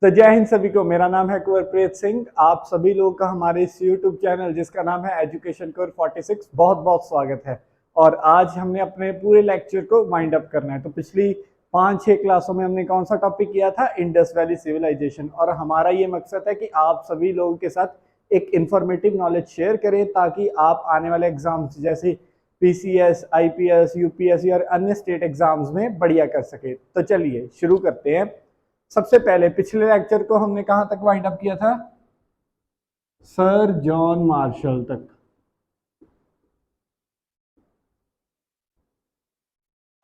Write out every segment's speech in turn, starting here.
तो जय हिंद सभी को। मेरा नाम है कुंवरप्रीत सिंह। आप सभी लोगों का हमारे इस यूट्यूब चैनल जिसका नाम है एजुकेशन कोर 46 बहुत बहुत स्वागत है। और आज हमने अपने पूरे लेक्चर को वाइंड अप करना है। तो पिछली 5-6 क्लासों में हमने कौन सा टॉपिक किया था? Indus valley civilization. और हमारा ये मकसद है कि आप सभी लोगों के साथ एक इंफॉर्मेटिव नॉलेज शेयर करें ताकि आप आने वाले एग्जाम्स जैसे पीसीएस, आईपीएस, यूपीएससी और अन्य स्टेट एग्जाम्स में बढ़िया कर सके। तो चलिए शुरू करते हैं। सबसे पहले पिछले लेक्चर को हमने कहां तक वाइंड अप किया था? सर जॉन मार्शल तक।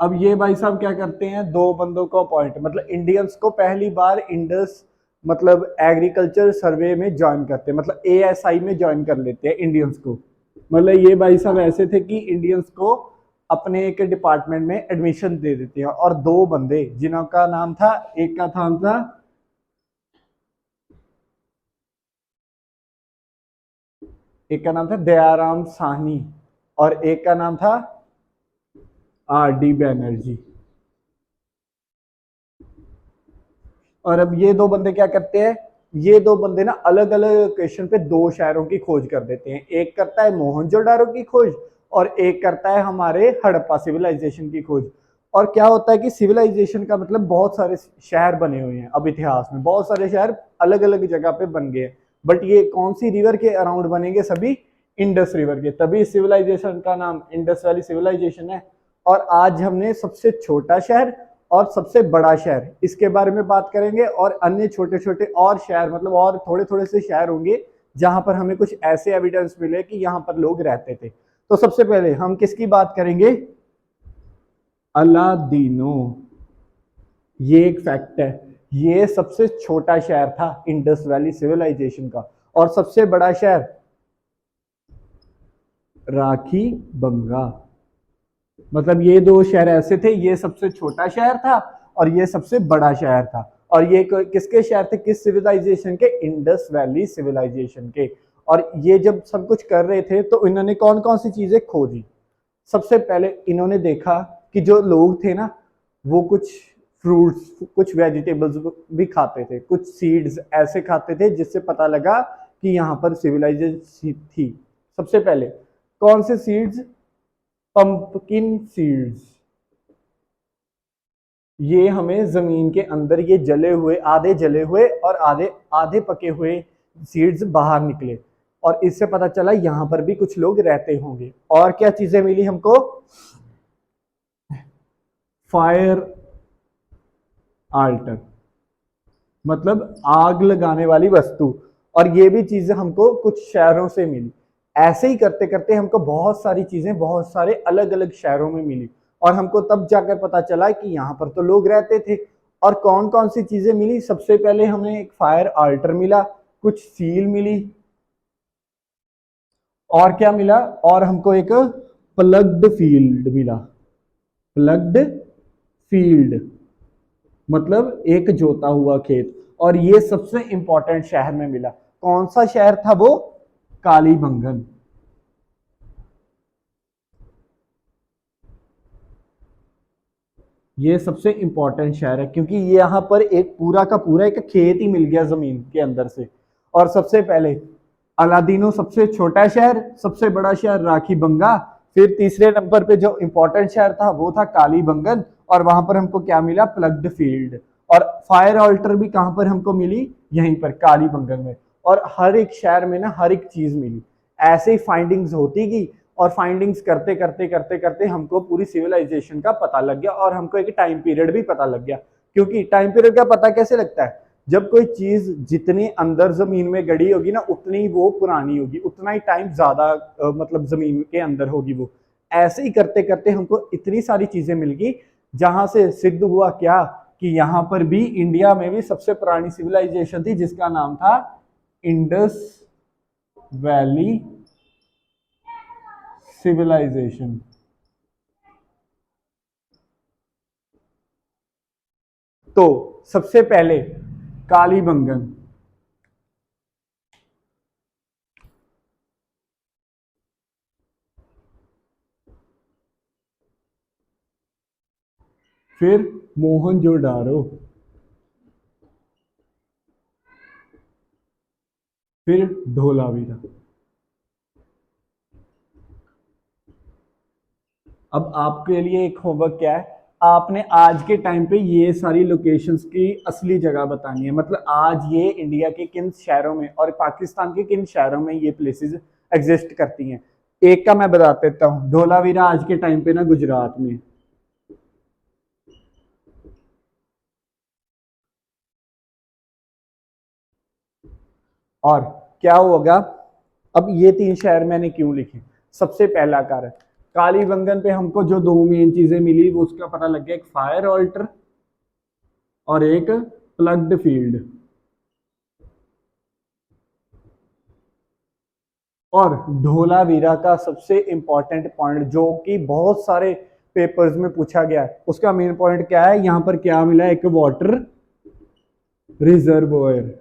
अब ये भाई साहब क्या करते हैं? दो बंदों को अपॉइंट, मतलब इंडियंस को पहली बार इंडस मतलब एग्रीकल्चर सर्वे में ज्वाइन करते हैं, मतलब एएसआई में ज्वाइन कर लेते हैं इंडियंस को। मतलब ये भाई साहब ऐसे थे कि इंडियंस को अपने एक डिपार्टमेंट में एडमिशन दे देते हैं। और दो बंदे जिनका नाम था, एक का नाम था, एक का नाम था दयाराम साहनी और एक का नाम था आर डी बैनर्जी। और अब ये दो बंदे क्या करते हैं? ये दो बंदे ना अलग अलग लोकेशन पे दो शहरों की खोज कर देते हैं। एक करता है मोहनजोदारो की खोज और एक करता है हमारे हड़प्पा सिविलाइजेशन की खोज। और क्या होता है कि सिविलाइजेशन का मतलब बहुत सारे शहर बने हुए हैं। अब इतिहास में बहुत सारे शहर अलग अलग जगह पे बन गए, बट ये कौन सी रिवर के अराउंड बनेंगे? सभी इंडस रिवर के। तभी सिविलाइजेशन का नाम इंडस वैली सिविलाइजेशन है। और आज हमने सबसे छोटा शहर और सबसे बड़ा शहर इसके बारे में बात करेंगे, और अन्य छोटे छोटे और शहर, मतलब और थोड़े थोड़े से शहर होंगे जहां पर हमें कुछ ऐसे एविडेंस मिले कि यहाँ पर लोग रहते थे। तो सबसे पहले हम किसकी बात करेंगे? अलादीनो। ये एक फैक्ट है। ये सबसे छोटा शहर था इंडस वैली सिविलाइजेशन का। और सबसे बड़ा शहर राखी बंगा। मतलब ये दो शहर ऐसे थे, ये सबसे छोटा शहर था और ये सबसे बड़ा शहर था। और ये किसके शहर थे? किस सिविलाइजेशन के? इंडस वैली सिविलाइजेशन के। और ये जब सब कुछ कर रहे थे तो इन्होंने कौन कौन सी चीजें खोजी? सबसे पहले इन्होंने देखा कि जो लोग थे ना, वो कुछ फ्रूट्स, कुछ वेजिटेबल्स भी खाते थे, कुछ सीड्स ऐसे खाते थे जिससे पता लगा कि यहाँ पर सिविलाइजेशन थी। सबसे पहले कौन से सीड्स? Pumpkin seeds. ये हमें जमीन के अंदर ये जले हुए, आधे जले हुए और आधे आधे पके हुए सीड्स बाहर निकले। और इससे पता चला यहां पर भी कुछ लोग रहते होंगे। और क्या चीजें मिली हमको? फायर आल्टर, मतलब आग लगाने वाली वस्तु। और ये भी चीजें हमको कुछ शहरों से मिली। ऐसे ही करते करते हमको बहुत सारी चीजें बहुत सारे अलग अलग शहरों में मिली। और हमको तब जाकर पता चला कि यहाँ पर तो लोग रहते थे। और कौन कौन सी चीजें मिली? सबसे पहले हमें एक फायर आल्टर मिला, कुछ सील मिली, और क्या मिला? और हमको एक प्लग्ड फील्ड मिला। प्लग्ड फील्ड मतलब एक जोता हुआ खेत। और ये सबसे इंपॉर्टेंट शहर में मिला। कौन सा शहर था वो? कालीबंगन। ये सबसे इंपॉर्टेंट शहर है क्योंकि ये यहाँ पर एक पूरा का पूरा एक खेत ही मिल गया जमीन के अंदर से। और सबसे पहले अलादीनो सबसे छोटा शहर, सबसे बड़ा शहर राखी बंगा। फिर तीसरे नंबर पे जो इंपॉर्टेंट शहर था वो था कालीबंगन। और वहां पर हमको क्या मिला? Ploughed field. और फायर ऑल्टर भी कहां पर हमको मिली? यहीं पर कालीबंगन में। और हर एक शहर में ना हर एक चीज मिली। ऐसे ही फाइंडिंग्स होती गई। और फाइंडिंग्स करते करते करते करते हमको पूरी सिविलाइजेशन का पता लग गया और हमको एक टाइम पीरियड भी पता लग गया। क्योंकि टाइम पीरियड का पता कैसे लगता है? जब कोई चीज जितनी अंदर जमीन में गड़ी होगी ना उतनी ही वो पुरानी होगी, उतना ही टाइम ज्यादा मतलब जमीन के अंदर होगी वो। ऐसे ही करते करते हमको इतनी सारी चीजें मिल गई जहां से सिद्ध हुआ क्या कि यहाँ पर भी इंडिया में भी सबसे पुरानी सिविलाइजेशन थी जिसका नाम था इंडस वैली सिविलाइजेशन। तो सबसे पहले कालीबंगन, फिर मोहनजोदारो, फिर धोलावीरा। अब आपके लिए एक होमवर्क क्या है, आपने आज के टाइम पे ये सारी लोकेशंस की असली जगह बतानी है। मतलब आज ये इंडिया के किन शहरों में और पाकिस्तान के किन शहरों में ये प्लेसेस एग्जिस्ट करती हैं। एक का मैं बता देता हूँ, धोलावीरा आज के टाइम पे ना गुजरात में। और क्या होगा, अब ये तीन शहर मैंने क्यों लिखे, सबसे पहला कारण, कालीबंगन पे हमको जो दो मेन चीजें मिली वो उसका पता लग गया, एक फायर ऑल्टर और एक प्लग्ड फील्ड। और धोलावीरा का सबसे इंपॉर्टेंट पॉइंट जो कि बहुत सारे पेपर्स में पूछा गया है, उसका मेन पॉइंट क्या है, यहां पर क्या मिला, एक वाटर रिजर्वोयर।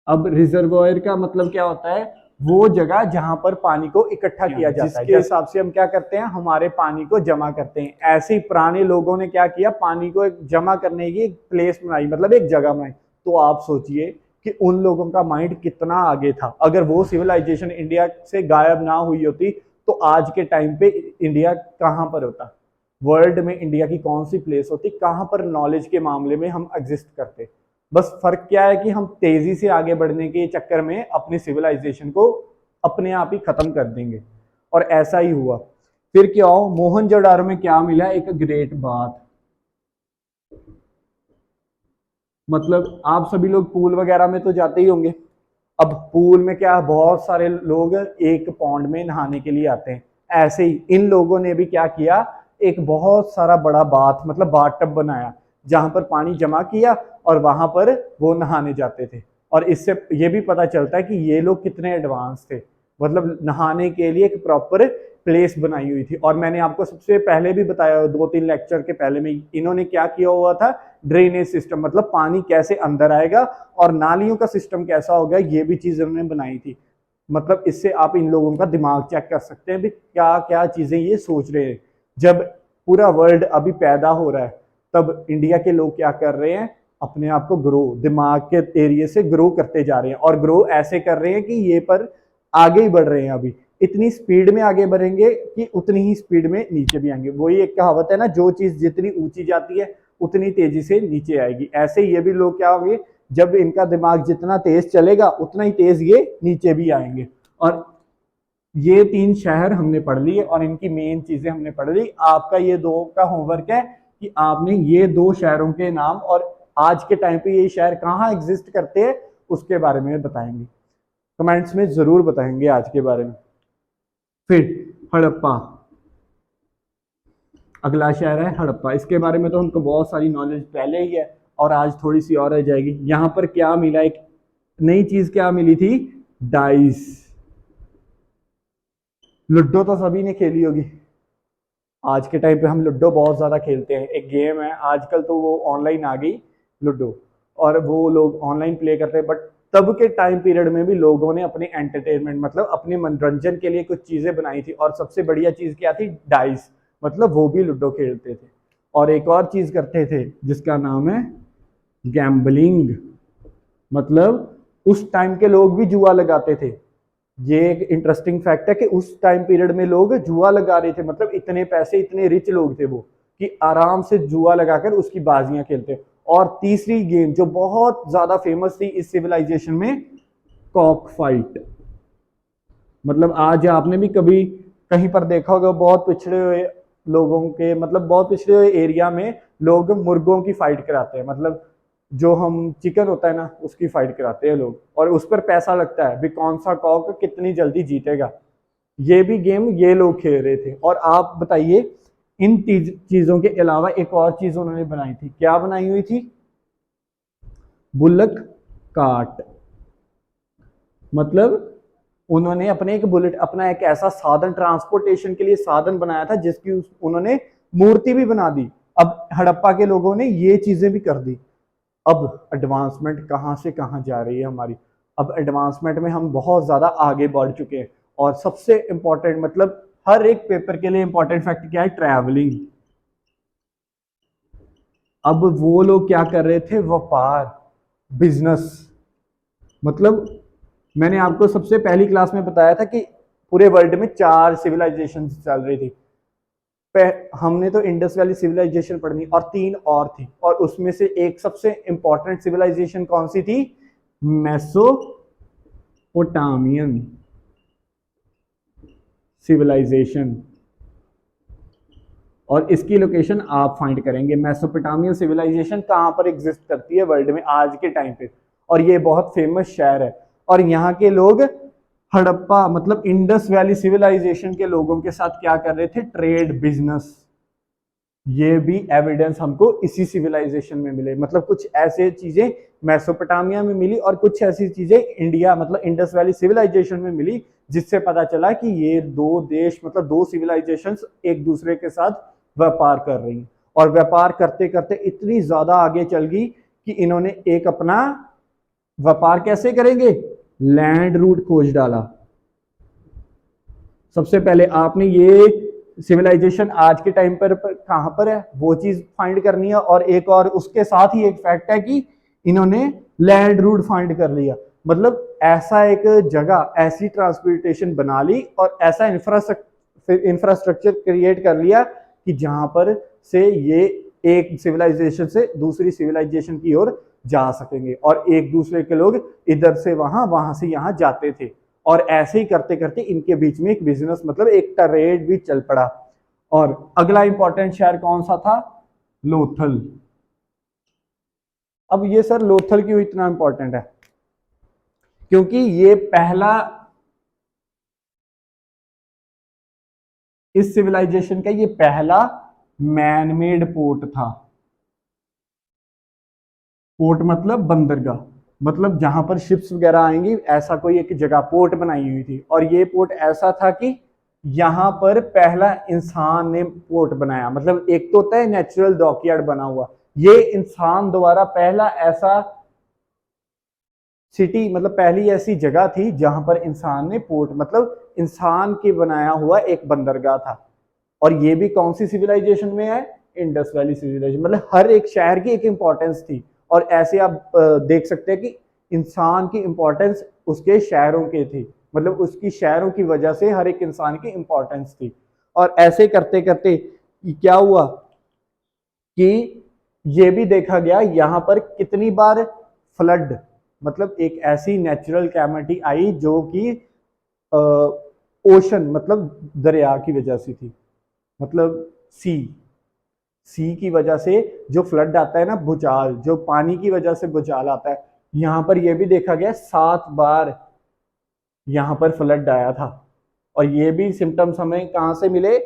अब रिजर्वोयर का मतलब क्या होता है, वो जगह जहां पर पानी को इकट्ठा किया जाता है, जिसके हिसाब से हम क्या करते हैं, हमारे पानी को जमा करते हैं। ऐसे ही पुराने लोगों ने क्या किया, पानी को एक जमा करने की एक प्लेस बनाई, मतलब एक जगह बनाई। तो आप सोचिए कि उन लोगों का माइंड कितना आगे था। अगर वो सिविलाइजेशन इंडिया से गायब ना हुई होती तो आज के टाइम पे इंडिया कहां पर होता, वर्ल्ड में इंडिया की कौन सी प्लेस होती, कहां पर नॉलेज के मामले में हम एग्जिस्ट करते। बस फर्क क्या है कि हम तेजी से आगे बढ़ने के चक्कर में अपनी सिविलाइजेशन को अपने आप ही खत्म कर देंगे, और ऐसा ही हुआ। फिर क्या हो, मोहनजोदाड़ो में क्या मिला, एक ग्रेट बाथ। मतलब आप सभी लोग पूल वगैरह में तो जाते ही होंगे। अब पूल में क्या, बहुत सारे लोग एक पौंड में नहाने के लिए आते हैं। ऐसे ही इन लोगों ने भी क्या किया, एक बहुत सारा बड़ा बाथ मतलब बाथ टब बनाया, जहां पर पानी जमा किया और वहां पर वो नहाने जाते थे। और इससे ये भी पता चलता है कि ये लोग कितने एडवांस थे, मतलब नहाने के लिए एक प्रॉपर प्लेस बनाई हुई थी। और मैंने आपको सबसे पहले भी बताया, दो तीन लेक्चर के पहले में, इन्होंने क्या किया हुआ था, ड्रेनेज सिस्टम, मतलब पानी कैसे अंदर आएगा और नालियों का सिस्टम कैसा होगा, ये भी चीज उन्होंने बनाई थी। मतलब इससे आप इन लोगों का दिमाग चेक कर सकते हैं भी क्या क्या चीजें ये सोच रहे हैं। जब पूरा वर्ल्ड अभी पैदा हो रहा है, तब इंडिया के लोग क्या कर रहे हैं, अपने आप को ग्रो, दिमाग के एरिए से ग्रो करते जा रहे हैं। और ग्रो ऐसे कर रहे हैं कि ये पर आगे ही बढ़ रहे हैं। अभी इतनी स्पीड में आगे बढ़ेंगे कि उतनी ही स्पीड में नीचे भी आएंगे। वही एक कहावत है ना, जो चीज जितनी ऊंची जाती है उतनी तेजी से नीचे आएगी। ऐसे ये भी लोग क्या होंगे, जब इनका दिमाग जितना तेज चलेगा उतना ही तेज ये नीचे भी आएंगे। और ये तीन शहर हमने पढ़ लिए और इनकी मेन चीजें हमने पढ़ ली। आपका ये दो का होमवर्क है कि आपने ये दो शहरों के नाम और आज के टाइम पे ये शहर कहाँ एग्जिस्ट करते हैं उसके बारे में बताएंगे। कमेंट्स में जरूर बताएंगे आज के बारे में। फिर हड़प्पा, अगला शहर है हड़प्पा। इसके बारे में तो हमको बहुत सारी नॉलेज पहले ही है और आज थोड़ी सी और रह जाएगी। यहाँ पर क्या मिला, एक नई चीज क्या मिली थी, डाइस। लूडो तो सभी ने खेली होगी। आज के टाइम पे हम लूडो बहुत ज्यादा खेलते हैं, एक गेम है, आजकल तो वो ऑनलाइन आ गई लूडो, और वो लोग ऑनलाइन प्ले करते हैं। बट तब के टाइम पीरियड में भी लोगों ने अपने एंटरटेनमेंट मतलब अपने मनोरंजन के लिए कुछ चीजें बनाई थी, और सबसे बढ़िया चीज क्या थी, डाइस। मतलब वो भी लूडो खेलते थे। और एक और चीज करते थे जिसका नाम है गैम्बलिंग। मतलब उस टाइम के लोग भी जुआ लगाते थे। ये एक इंटरेस्टिंग फैक्ट है कि उस टाइम पीरियड में लोग जुआ लगा रहे थे। मतलब इतने पैसे, इतने रिच लोग थे वो कि आराम से जुआ लगाकर उसकी बाजियां खेलते। और तीसरी गेम जो बहुत ज्यादा फेमस थी इस सिविलाइजेशन में, कॉक फाइट। मतलब आज आपने भी कभी कहीं पर देखा होगा, बहुत पिछड़े हुए लोगों के मतलब बहुत पिछड़े हुए एरिया में लोग मुर्गों की फाइट कराते हैं। मतलब जो हम चिकन होता है ना उसकी फाइट कराते हैं लोग, और उस पर पैसा लगता है भी कौन सा कॉक कितनी जल्दी जीतेगा। ये भी गेम ये लोग खेल रहे थे। और आप बताइए, इन चीजों के अलावा एक और चीज उन्होंने बनाई थी, क्या बनाई हुई थी, बुलक काट। मतलब उन्होंने अपने एक बुलेट, अपना एक ऐसा साधन, ट्रांसपोर्टेशन के लिए साधन बनाया था जिसकी उन्होंने मूर्ति भी बना दी। अब हड़प्पा के लोगों ने ये चीजें भी कर दी। अब एडवांसमेंट कहां से कहां जा रही है हमारी। अब एडवांसमेंट में हम बहुत ज्यादा आगे बढ़ चुके हैं। और सबसे इंपॉर्टेंट, मतलब हर एक पेपर के लिए इंपॉर्टेंट फैक्ट क्या है, ट्रैवलिंग। अब वो लोग क्या कर रहे थे, व्यापार, बिजनेस। मतलब मैंने आपको सबसे पहली क्लास में बताया था कि पूरे वर्ल्ड में 4 सिविलाइजेशन चल रही थी। हमने तो इंडस वैली सिविलाइजेशन पढ़नी और 3 और थी, और उसमें से एक सबसे इंपॉर्टेंट सिविलाइजेशन कौन सी थी? Mesopotamian civilization. और इसकी लोकेशन आप फाइंड करेंगे, मेसोपोटामियन सिविलाइजेशन कहां पर एग्जिस्ट करती है वर्ल्ड में आज के टाइम पे। और ये बहुत फेमस शहर है, और यहाँ के लोग हड़प्पा मतलब इंडस वैली सिविलाइजेशन के लोगों के साथ क्या कर रहे थे? Trade, business. ये भी एविडेंस हमको इसी सिविलाइजेशन में मिले, मतलब कुछ ऐसे चीजें मेसोपोटामिया में मिली और कुछ ऐसी चीजें इंडिया मतलब इंडस वैली सिविलाइजेशन में मिली, जिससे पता चला कि ये दो देश मतलब दो सिविलाइजेशंस एक दूसरे के साथ व्यापार कर रही हैं। और व्यापार करते करते इतनी ज्यादा आगे चल गई कि इन्होंने एक अपना व्यापार कैसे करेंगे? लैंड रूट खोज डाला। सबसे पहले आपने ये सिविलाइजेशन आज के टाइम पर कहां पर है वो चीज फाइंड करनी है, और एक और उसके साथ ही एक फैक्ट है कि इन्होंने लैंड रूट फाइंड कर लिया। मतलब ऐसा एक जगह, ऐसी ट्रांसपोर्टेशन बना ली और ऐसा इंफ्रास्ट्रक्चर क्रिएट कर लिया कि जहां पर से ये एक सिविलाइजेशन से दूसरी सिविलाइजेशन की ओर जा सकेंगे, और एक दूसरे के लोग इधर से वहां, वहां से यहां जाते थे। और ऐसे ही करते करते इनके बीच में एक बिजनेस मतलब एक ट्रेड भी चल पड़ा। और अगला इंपॉर्टेंट शहर कौन सा था? लोथल। अब ये सर लोथल क्यों इतना इंपॉर्टेंट है? क्योंकि ये पहला, इस सिविलाइजेशन का ये पहला मैन मेड पोर्ट था। पोर्ट मतलब बंदरगाह, मतलब जहां पर शिप्स वगैरह आएंगी, ऐसा कोई एक जगह पोर्ट बनाई हुई थी। और ये पोर्ट ऐसा था कि यहां पर पहला इंसान ने पोर्ट बनाया। मतलब एक तो होता है नेचुरल डॉकयार्ड बना हुआ, ये इंसान द्वारा पहला ऐसा सिटी मतलब पहली ऐसी जगह थी जहां पर इंसान ने पोर्ट मतलब इंसान के बनाया हुआ एक बंदरगाह था। और ये भी कौन सी सिविलाइजेशन में है? Indus valley civilization. मतलब हर एक शहर की एक इंपॉर्टेंस थी, और ऐसे आप देख सकते हैं कि इंसान की इंपॉर्टेंस उसके शहरों के थी, मतलब उसकी शहरों की वजह से हर एक इंसान की इंपॉर्टेंस थी। और ऐसे करते करते क्या हुआ कि ये भी देखा गया यहाँ पर कितनी बार फ्लड मतलब एक ऐसी नेचुरल कैलामिटी आई जो कि ओशन मतलब दरिया की वजह से थी, मतलब सी की वजह से जो फ्लड आता है ना, भूचाल, जो पानी की वजह से भूचाल आता है। यहां पर यह भी देखा गया 7 बार यहां पर फ्लड आया था। और ये भी सिम्टम्स हमें कहां से मिले?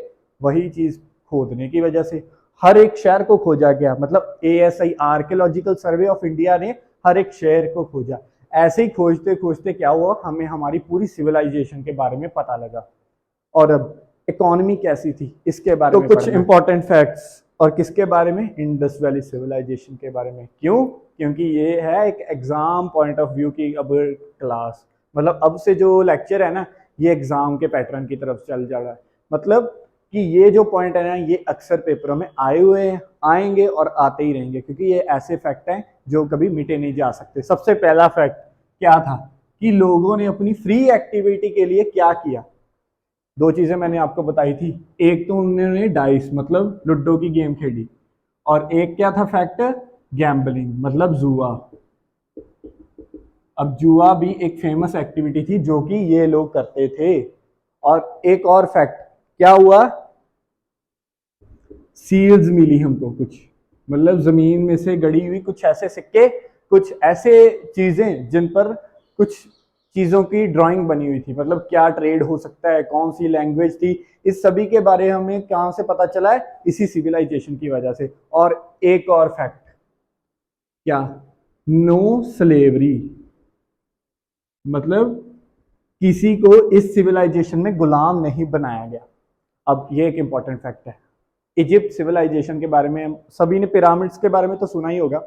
वही चीज खोदने की वजह से। हर एक शहर को खोजा गया, मतलब ASI archaeological survey of India ने हर एक शहर को खोजा। ऐसे ही खोजते खोजते क्या हुआ, हमें हमारी पूरी सिविलाइजेशन के बारे में पता लगा। और अब इकोनॉमी कैसी थी इसके बारे में कुछ इंपॉर्टेंट फैक्ट्स। और किसके बारे में? इंडस वैली सिविलाइजेशन के बारे में। क्यों? क्योंकि ये है एक एग्जाम पॉइंट ऑफ व्यू की अब क्लास, मतलब अब से जो लेक्चर है ना, ये एग्जाम के पैटर्न की तरफ चल जा रहा है। मतलब कि ये जो पॉइंट है ना, ये अक्सर पेपरों में आए हुए हैं, आएंगे और आते ही रहेंगे, क्योंकि ये ऐसे फैक्ट हैं जो कभी मिटे नहीं जा सकते। सबसे पहला फैक्ट क्या था कि लोगों ने अपनी फ्री एक्टिविटी के लिए क्या किया? 2 चीजें मैंने आपको बताई थी। एक तो उन्होंने डाइस मतलब लूडो की गेम खेली, और एक क्या था फैक्ट? गैम्बलिंग मतलब जुआ। अब जुआ भी एक फेमस एक्टिविटी थी जो कि ये लोग करते थे। और एक और फैक्ट क्या हुआ? सील्स मिली हमको कुछ, मतलब जमीन में से गड़ी हुई कुछ ऐसे सिक्के, कुछ ऐसे चीजें जिन पर कुछ चीजों की ड्राइंग बनी हुई थी। मतलब क्या ट्रेड हो सकता है, कौन सी लैंग्वेज थी, इस सभी के बारे में हमें कहां से पता चला है? इसी सिविलाइजेशन की वजह से। और एक और फैक्ट क्या? नो स्लेवरी, मतलब किसी को इस सिविलाइजेशन में गुलाम नहीं बनाया गया। अब ये एक इंपॉर्टेंट फैक्ट है। इजिप्ट सिविलाइजेशन के बारे में सभी ने पिरामिड्स के बारे में तो सुना ही होगा।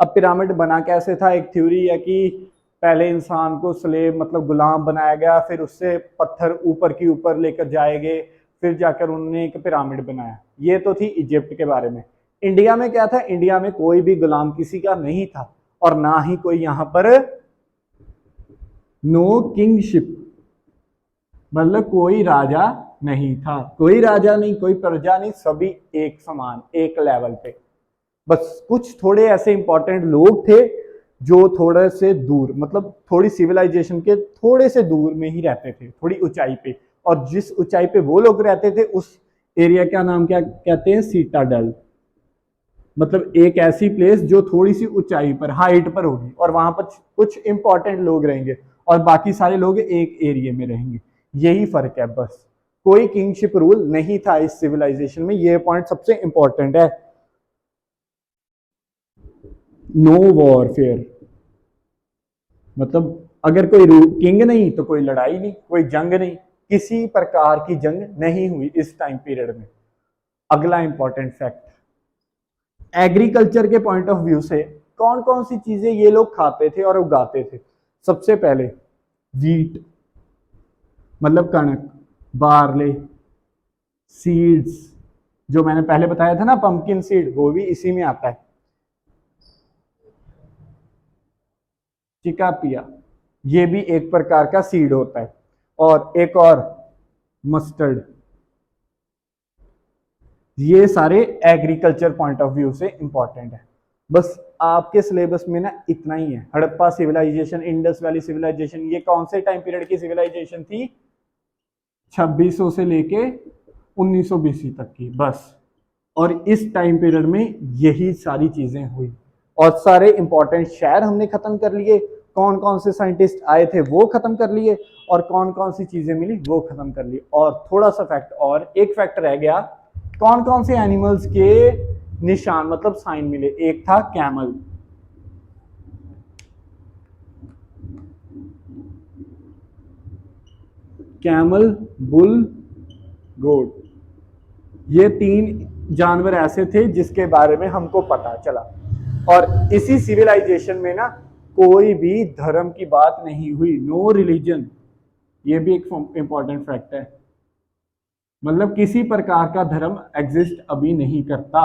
अब पिरामिड बना कैसे था? एक थ्योरी है कि पहले इंसान को स्लेव मतलब गुलाम बनाया गया, फिर उससे पत्थर ऊपर की ऊपर लेकर जाए गए, फिर जाकर उन्होंने एक पिरामिड बनाया। ये तो थी इजिप्ट के बारे में। इंडिया में क्या था? इंडिया में कोई भी गुलाम किसी का नहीं था, और ना ही कोई यहाँ पर नो किंगशिप, मतलब कोई राजा नहीं था, कोई राजा नहीं, कोई प्रजा नहीं, सभी एक समान, एक लेवल पे। बस कुछ थोड़े ऐसे इंपॉर्टेंट लोग थे जो थोड़े से दूर, मतलब थोड़ी सिविलाइजेशन के थोड़े से दूर में ही रहते थे, थोड़ी ऊंचाई पे। और जिस ऊंचाई पे वो लोग रहते थे उस एरिया का नाम क्या कहते हैं? सीटाडेल। मतलब एक ऐसी प्लेस जो थोड़ी सी ऊंचाई पर, हाइट पर होगी, और वहां पर कुछ इंपॉर्टेंट लोग रहेंगे और बाकी सारे लोग एक एरिया में रहेंगे। यही फर्क है बस। कोई किंगशिप रूल नहीं था इस सिविलाइजेशन में, ये पॉइंट सबसे इंपॉर्टेंट है। नो वॉरफेयर, मतलब अगर कोई किंग नहीं तो कोई लड़ाई नहीं, कोई जंग नहीं, किसी प्रकार की जंग नहीं हुई इस टाइम पीरियड में। अगला इंपॉर्टेंट फैक्ट, एग्रीकल्चर के पॉइंट ऑफ व्यू से कौन कौन सी चीजें ये लोग खाते थे और उगाते थे? सबसे पहले वीट, मतलब कणक, बार्ले, सीड्स, जो मैंने पहले बताया था ना पंपकिन सीड, वो भी इसी में आता है। चिकापिया, ये भी एक प्रकार का सीड होता है। और एक और मस्टर्ड। ये सारे एग्रीकल्चर पॉइंट ऑफ व्यू से इंपॉर्टेंट है। बस आपके सिलेबस में ना इतना ही है। Harappa civilization, Indus valley civilization, ये कौन से टाइम पीरियड की सिविलाइजेशन थी? 2600 से लेके 1900 बीसी तक की, बस। और इस टाइम पीरियड में यही सारी चीजें हुई और सारे इंपॉर्टेंट शहर हमने खत्म कर लिए। कौन कौन से साइंटिस्ट आए थे वो खत्म कर लिए, और कौन कौन सी चीजें मिली वो खत्म कर ली। और थोड़ा सा फैक्ट, और एक फैक्ट रह गया, कौन कौन से एनिमल्स के निशान, मतलब साइन मिले? एक था कैमल, कैमल, बुल, गोट, ये 3 जानवर ऐसे थे जिसके बारे में हमको पता चला। और इसी सिविलाइजेशन में ना कोई भी धर्म की बात नहीं हुई, नो रिलीजन। ये भी एक इंपॉर्टेंट फैक्ट है, मतलब किसी प्रकार का धर्म एग्जिस्ट अभी नहीं करता।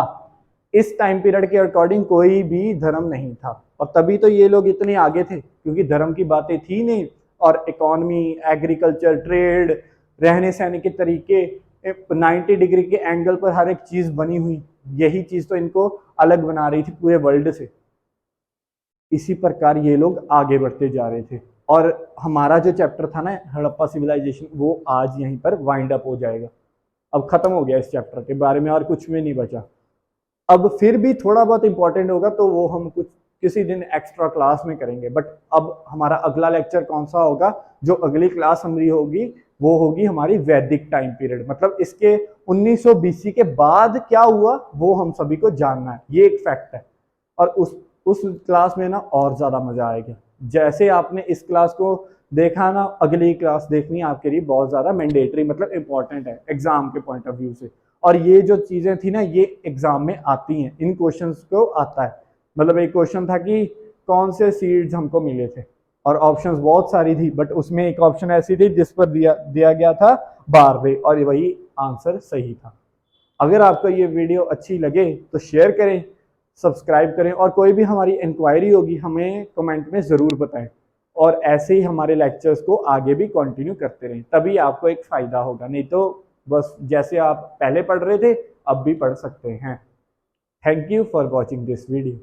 इस टाइम पीरियड के अकॉर्डिंग कोई भी धर्म नहीं था, और तभी तो ये लोग इतने आगे थे, क्योंकि धर्म की बातें थी नहीं। और इकोनॉमी, एग्रीकल्चर, ट्रेड, रहने सहने के तरीके, 90 डिग्री के एंगल पर हर एक चीज बनी हुई, यही चीज तो इनको अलग बना रही थी पूरे वर्ल्ड से। इसी प्रकार ये लोग आगे बढ़ते जा रहे थे। और हमारा जो चैप्टर था ना हड़प्पा सिविलाइजेशन, वो आज यहीं पर वाइंड अप हो जाएगा। अब खत्म हो गया इस चैप्टर के बारे में, और कुछ में नहीं बचा। अब फिर भी थोड़ा बहुत इंपॉर्टेंट होगा तो वो हम कुछ किसी दिन एक्स्ट्रा क्लास में करेंगे। बट अब हमारा अगला लेक्चर कौन सा होगा? जो अगली क्लास हमारी होगी वो होगी हमारी वैदिक टाइम पीरियड, मतलब इसके 1900 बीसी के बाद क्या हुआ वो हम सभी को जानना है, ये एक फैक्ट है। और उस क्लास में ना और ज्यादा मजा आएगा। जैसे आपने इस क्लास को देखा ना, अगली क्लास देखनी आपके लिए बहुत ज्यादा मैंडेटरी, मतलब इंपॉर्टेंट है एग्जाम के पॉइंट ऑफ व्यू से। और ये जो चीजें थी ना ये एग्जाम में आती हैं, इन क्वेश्चंस को आता है। मतलब एक क्वेश्चन था कि कौन से सीड्स हमको मिले थे, और ऑप्शंस बहुत सारी थी, बट उसमें एक ऑप्शन ऐसी थी जिस पर दिया गया था बारवे, और वही आंसर सही था। अगर आपको ये वीडियो अच्छी लगे तो शेयर करें, सब्सक्राइब करें, और कोई भी हमारी इंक्वायरी होगी हमें कमेंट में ज़रूर बताएं। और ऐसे ही हमारे लेक्चर्स को आगे भी कंटिन्यू करते रहें, तभी आपको एक फ़ायदा होगा। नहीं तो बस जैसे आप पहले पढ़ रहे थे अब भी पढ़ सकते हैं। Thank you for watching this video.